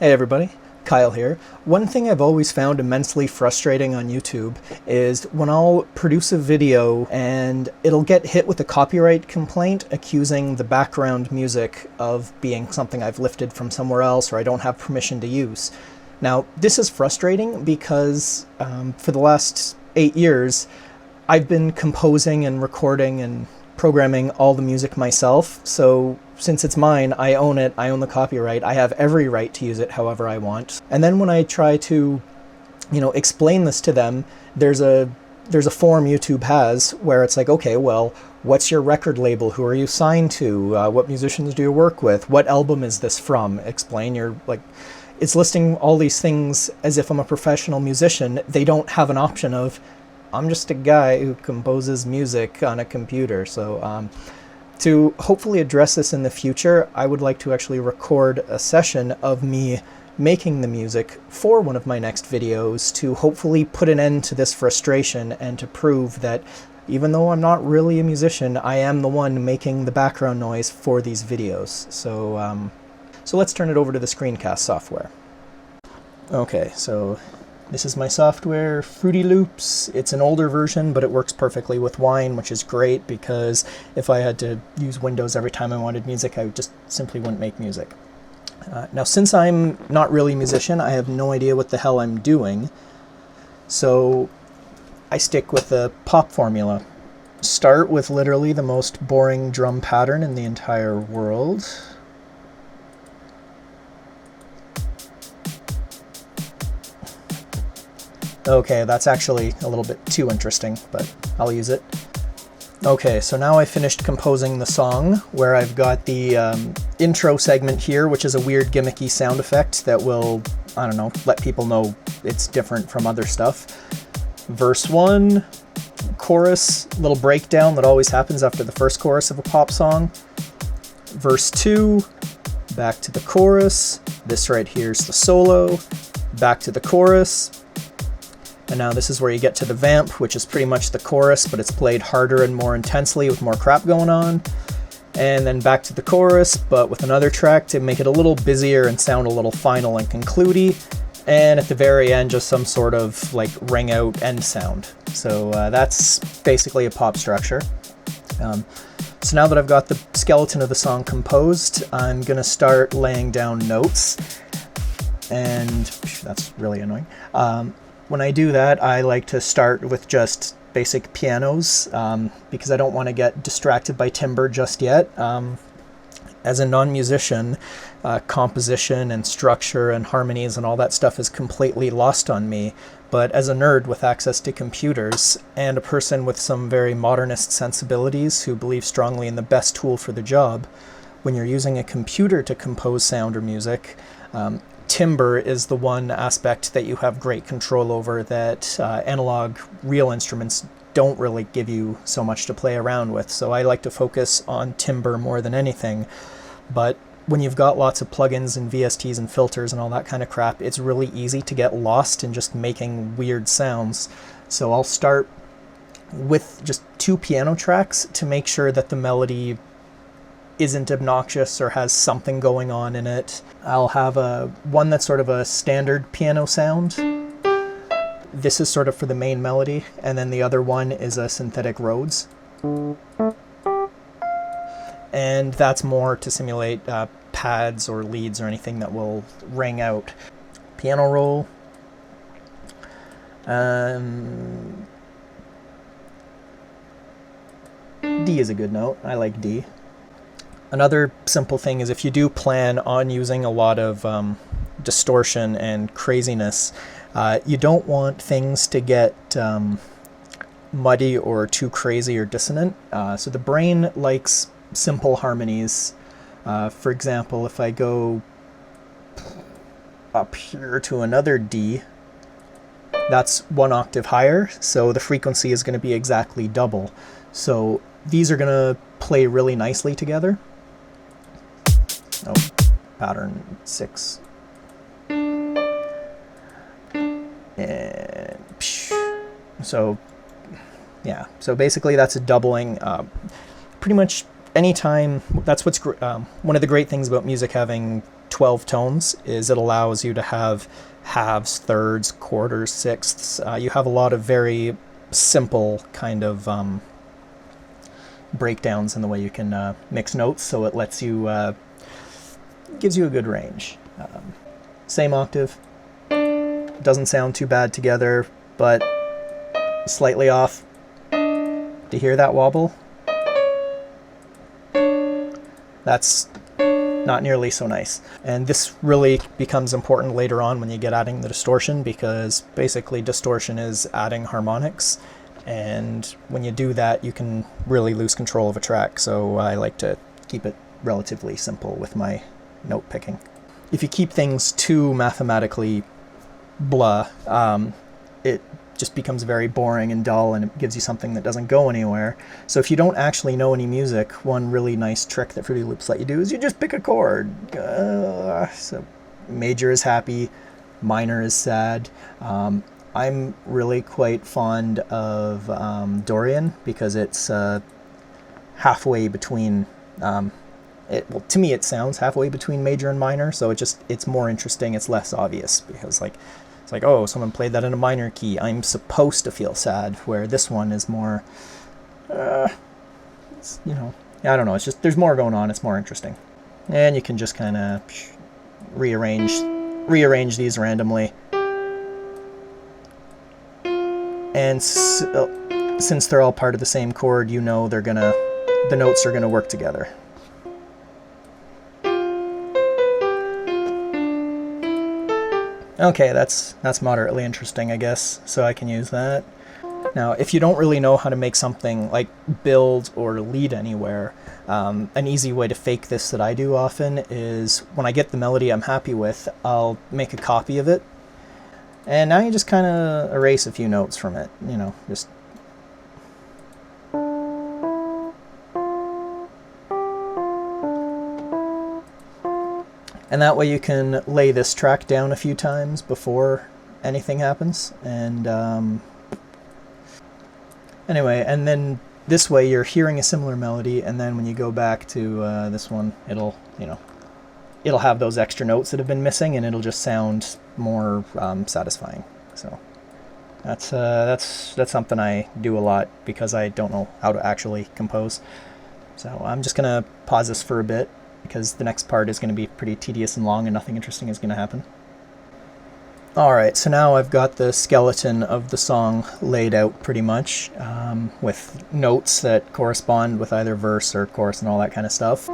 Hey everybody, Kyle here. One thing I've always found immensely frustrating on YouTube is when I'll produce a video and it'll get hit with a copyright complaint accusing the background music of being something I've lifted from somewhere else or I don't have permission to use. Now, this is frustrating because for the last 8 years, I've been composing and recording and programming all the music myself, so since it's mine, I own it, I own the copyright, I have every right to use it however I want. And then when I try to, explain this to them, there's a form YouTube has where it's like, okay, well, what's your record label? Who are you signed to? What musicians do you work with? What album is this from? Explain your, it's listing all these things as if I'm a professional musician. They don't have an option of, I'm just a guy who composes music on a computer. So to hopefully address this in the future, I would like to actually record a session of me making the music for one of my next videos to hopefully put an end to this frustration and to prove that even though I'm not really a musician, I am the one making the background noise for these videos. So let's turn it over to the screencast software. Okay, so this is my software, Fruity Loops. It's an older version, but it works perfectly with Wine, which is great because if I had to use Windows every time I wanted music, I just simply wouldn't make music. Now, since I'm not really a musician, I have no idea what the hell I'm doing, so I stick with the pop formula. Start with literally the most boring drum pattern in the entire world. Okay, that's actually a little bit too interesting, but I'll use it. Okay, so now I finished composing the song, where I've got the intro segment here, which is a weird gimmicky sound effect that will, I don't know, let people know it's different from other stuff. Verse 1, chorus, little breakdown that always happens after the first chorus of a pop song. Verse 2, back to the chorus. This right here is the solo. Back to the chorus. And now this is where you get to the vamp, which is pretty much the chorus, but it's played harder and more intensely with more crap going on. And then back to the chorus, but with another track to make it a little busier and sound a little final and concludey. And at the very end, just some sort of ring out end sound. So that's basically a pop structure. So now that I've got the skeleton of the song composed, I'm gonna start laying down notes. And that's really annoying. When I do that, I like to start with just basic pianos because I don't want to get distracted by timbre just yet. As a non-musician, composition and structure and harmonies and all that stuff is completely lost on me. But as a nerd with access to computers and a person with some very modernist sensibilities who believe strongly in the best tool for the job, when you're using a computer to compose sound or music, timbre is the one aspect that you have great control over that analog real instruments don't really give you so much to play around with. So I like to focus on timbre more than anything. But when you've got lots of plugins and VSTs and filters and all that kind of crap, it's really easy to get lost in just making weird sounds. So I'll start with just 2 piano tracks to make sure that the melody isn't obnoxious or has something going on in it. I'll have one that's sort of a standard piano sound. This is sort of for the main melody, and then the other one is a synthetic Rhodes. And that's more to simulate pads or leads or anything that will ring out. Piano roll. D is a good note. I like D. Another simple thing is if you do plan on using a lot of distortion and craziness, you don't want things to get muddy or too crazy or dissonant. So the brain likes simple harmonies. For example, if I go up here to another D, that's 1 octave higher, so the frequency is going to be exactly double. So these are going to play really nicely together. Oh, pattern 6. And so, yeah. So basically, that's a doubling. Pretty much anytime. That's what's one of the great things about music having 12 tones is it allows you to have halves, thirds, quarters, sixths. You have a lot of very simple kind of breakdowns in the way you can mix notes, so it lets you, gives you a good range. Same octave, doesn't sound too bad together, but slightly off. Do you hear that wobble? That's not nearly so nice. And this really becomes important later on when you get adding the distortion, because basically distortion is adding harmonics, and when you do that you can really lose control of a track, so I like to keep it relatively simple with my note picking. If you keep things too mathematically blah, it just becomes very boring and dull, and it gives you something that doesn't go anywhere. So if you don't actually know any music, one really nice trick that Fruity Loops let you do is you just pick a chord. So major is happy, minor is sad. I'm really quite fond of Dorian because it's halfway between, well, to me it sounds halfway between major and minor, so it's more interesting, it's less obvious, because like, it's like, oh, someone played that in a minor key, I'm supposed to feel sad, where this one is more, you know, I don't know, it's just, there's more going on, it's more interesting. And you can just kind of rearrange these randomly. And since they're all part of the same chord, you know the notes are gonna work together. Okay, that's moderately interesting, I guess, so I can use that. Now, if you don't really know how to make something like build or lead anywhere, an easy way to fake this that I do often is when I get the melody I'm happy with, I'll make a copy of it. And now you just kind of erase a few notes from it, you know, just... And that way you can lay this track down a few times before anything happens. And anyway, and then this way you're hearing a similar melody, and then when you go back to this one, it'll, you know, it'll have those extra notes that have been missing, and it'll just sound more satisfying. So that's something I do a lot because I don't know how to actually compose. So I'm just gonna pause this for a bit, because the next part is going to be pretty tedious and long and nothing interesting is going to happen. Alright, so now I've got the skeleton of the song laid out pretty much, with notes that correspond with either verse or chorus and all that kind of stuff.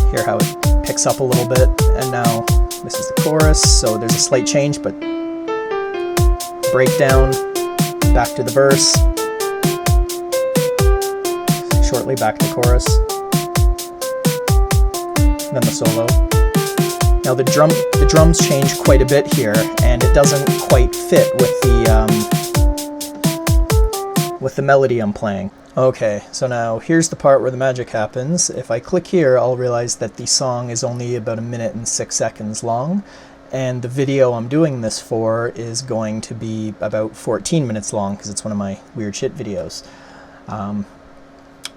Hear how it picks up a little bit, and now this is the chorus, so there's a slight change, but breakdown, back to the verse, shortly back to chorus, then the solo. Now the drums change quite a bit here, and it doesn't quite fit with the melody I'm playing. Okay, so now here's the part where the magic happens. If I click here, I'll realize that the song is only about 1 minute and 6 seconds long, and the video I'm doing this for is going to be about 14 minutes long, because it's one of my weird shit videos.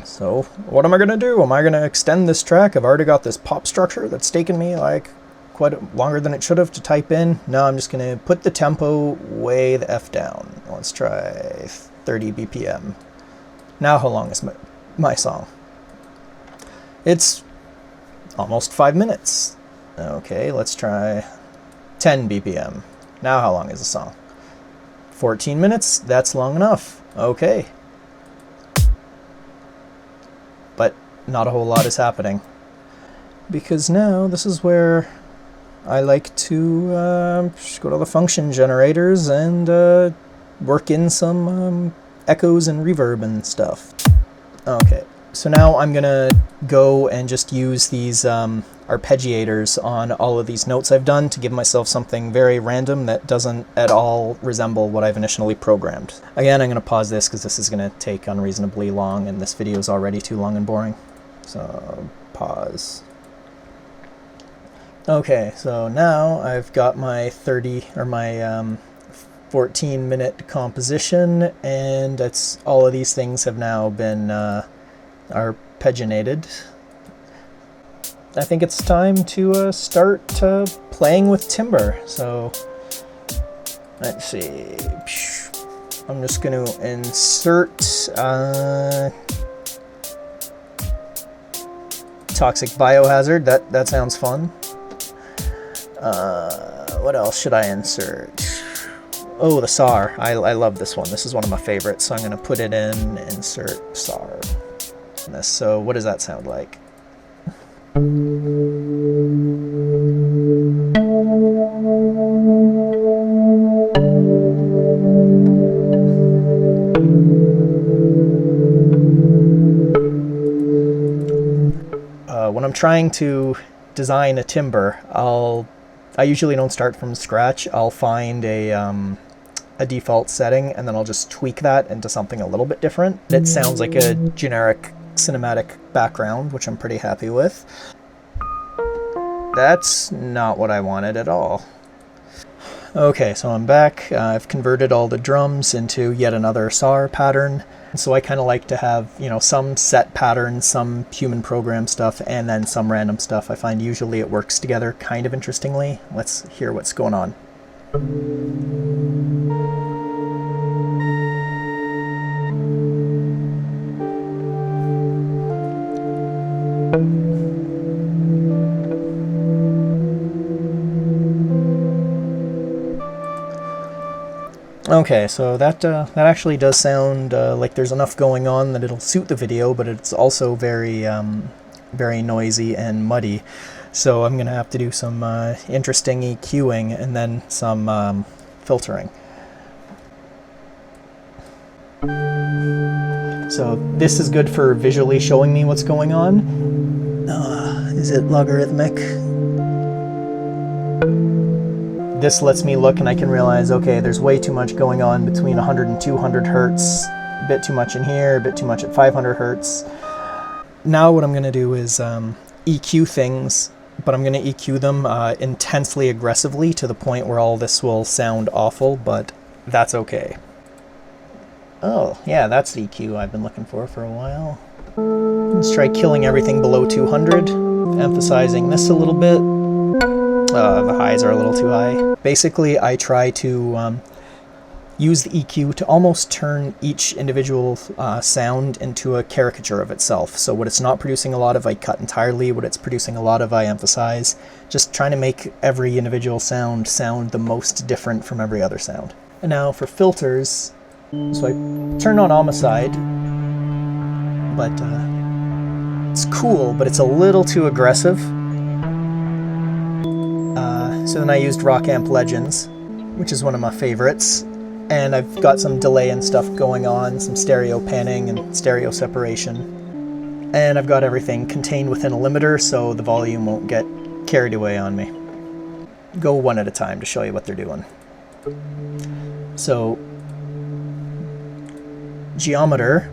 So what am I going to do? Am I going to extend this track? I've already got this pop structure that's taken me like quite longer than it should have to type in. No, I'm just going to put the tempo way the F down. Let's try 30 BPM. Now how long is my song? It's almost 5 minutes. Okay, let's try 10 BPM. Now how long is the song? 14 minutes? That's long enough. Okay. But not a whole lot is happening, because now this is where I like to just go to the function generators and work in some echoes and reverb and stuff. Okay, so now I'm gonna go and just use these arpeggiators on all of these notes I've done to give myself something very random that doesn't at all resemble what I've initially programmed. Again, I'm going to pause this because this is going to take unreasonably long, and this video is already too long and boring. So, pause. Okay, so now I've got my 14-minute composition, and all of these things have now been arpeggiated. I think it's time to start playing with timbre. So let's see. I'm just going to insert toxic biohazard. That sounds fun. What else should I insert? Oh, the SAR. I love this one. This is one of my favorites. So I'm going to put it in, insert SAR. So what does that sound like? When I'm trying to design a timbre, I usually don't start from scratch. I'll find a default setting and then I'll just tweak that into something a little bit different. It sounds like a generic cinematic background, which I'm pretty happy with. That's not what I wanted at all. Okay, so I'm back. I've converted all the drums into yet another SAR pattern. So I kind of like to have, you know, some set patterns, some human program stuff, and then some random stuff. I find usually it works together kind of interestingly. Let's hear what's going on. Okay, so that actually does sound like there's enough going on that it'll suit the video, but it's also very very noisy and muddy. So I'm gonna have to do some interesting EQing and then some filtering. So this is good for visually showing me what's going on. Is it logarithmic? This lets me look and I can realize, okay, there's way too much going on between 100 and 200 hertz, a bit too much in here, a bit too much at 500 hertz. Now what I'm going to do is EQ things, but I'm going to EQ them intensely aggressively to the point where all this will sound awful, but that's okay. Oh, yeah, that's the EQ I've been looking for a while. Let's try killing everything below 200, emphasizing this a little bit. The highs are a little too high. Basically, I try to use the EQ to almost turn each individual sound into a caricature of itself. So what it's not producing a lot of, I cut entirely. What it's producing a lot of, I emphasize. Just trying to make every individual sound the most different from every other sound. And now for filters, so I turn on homicide, but it's cool, but it's a little too aggressive. So then I used Rock Amp Legends, which is one of my favorites, and I've got some delay and stuff going on, some stereo panning and stereo separation, and I've got everything contained within a limiter so the volume won't get carried away on me. Go one at a time to show you what they're doing. So geometer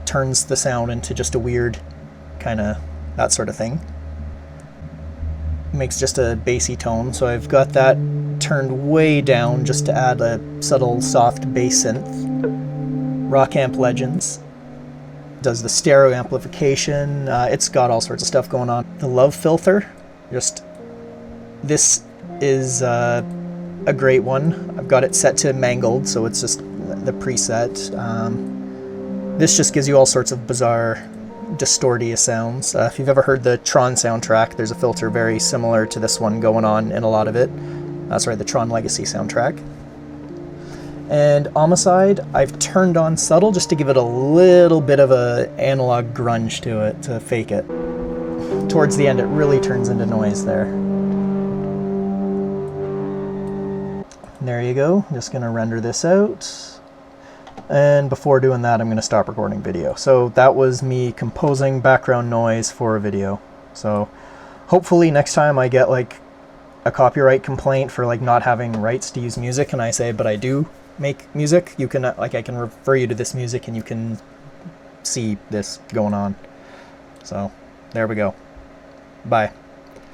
turns the sound into just a weird kind of that sort of thing. Makes just a bassy tone, so I've got that turned way down just to add a subtle soft bass synth. Rock Amp Legends does the stereo amplification. It's got all sorts of stuff going on. The Love filter, this is a great one. I've got it set to mangled, so it's just the preset. This just gives you all sorts of bizarre distorty sounds. If you've ever heard the Tron soundtrack, there's a filter very similar to this one going on in a lot of it. Sorry, the Tron Legacy soundtrack. And Homicide, I've turned on subtle just to give it a little bit of a analog grunge to it, to fake it. Towards the end, it really turns into noise there. There you go. I'm just going to render this out. And before doing that, I'm going to stop recording video. So that was me composing background noise for a video. So hopefully next time I get like a copyright complaint for like not having rights to use music and I say, but I do make music, you can like, I can refer you to this music and you can see this going on. So there we go. Bye.